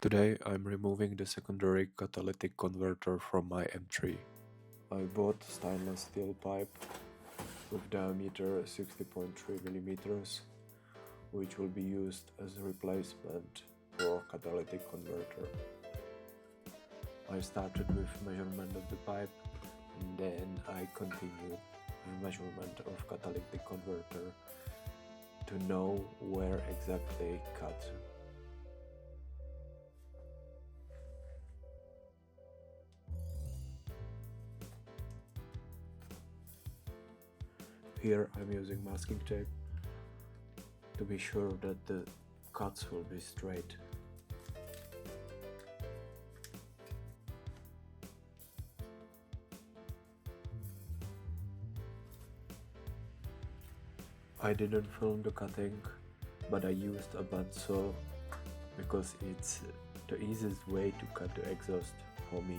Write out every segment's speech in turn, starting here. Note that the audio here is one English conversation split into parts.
Today I'm removing the secondary catalytic converter from my M3. I bought stainless steel pipe with diameter 60.3 mm, which will be used as a replacement for catalytic converter. I started with measurement of the pipe and then I continued with measurement of catalytic converter to know where exactly cut. Here I'm using masking tape to be sure that the cuts will be straight. I didn't film the cutting, but I used a bandsaw because it's the easiest way to cut the exhaust for me.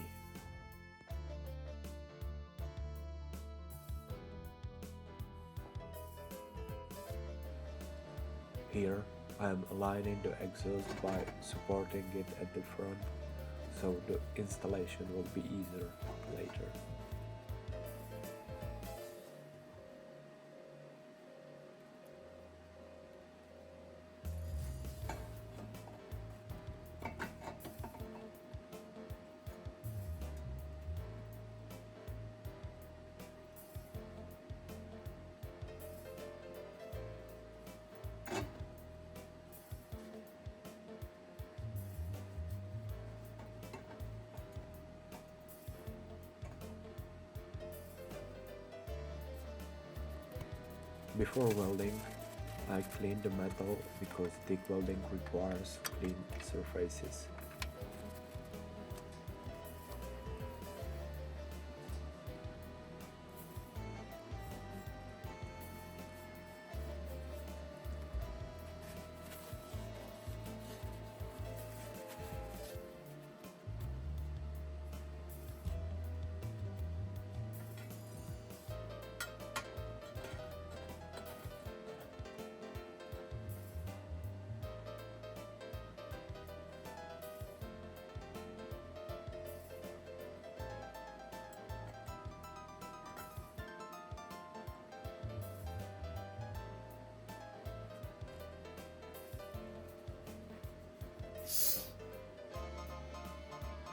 Here I am aligning the exhaust by supporting it at the front, so the installation will be easier later. Before welding, I clean the metal because TIG welding requires clean surfaces.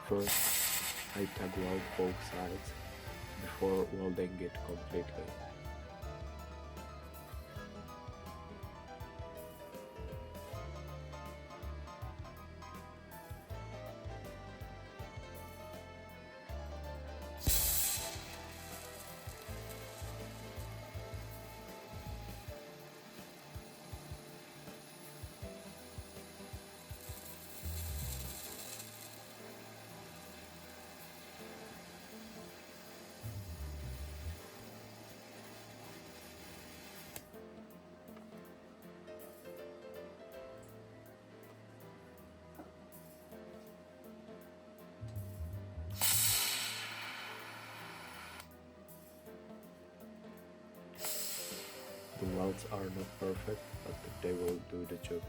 First, I TIG weld both sides before welding it completely. The welds are not perfect, but they will do the job.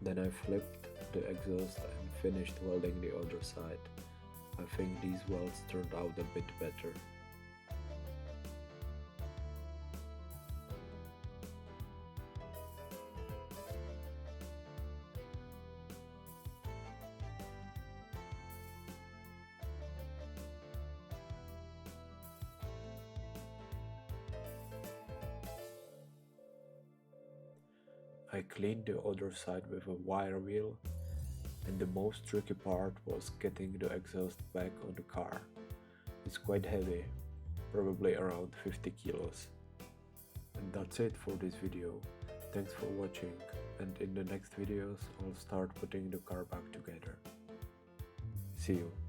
Then I flipped the exhaust and finished welding the other side. I think these welds turned out a bit better. I cleaned the other side with a wire wheel, and the most tricky part was getting the exhaust back on the car. It's quite heavy, probably around 50 kilos. And that's it for this video. Thanks for watching, and in the next videos I'll start putting the car back together. See you.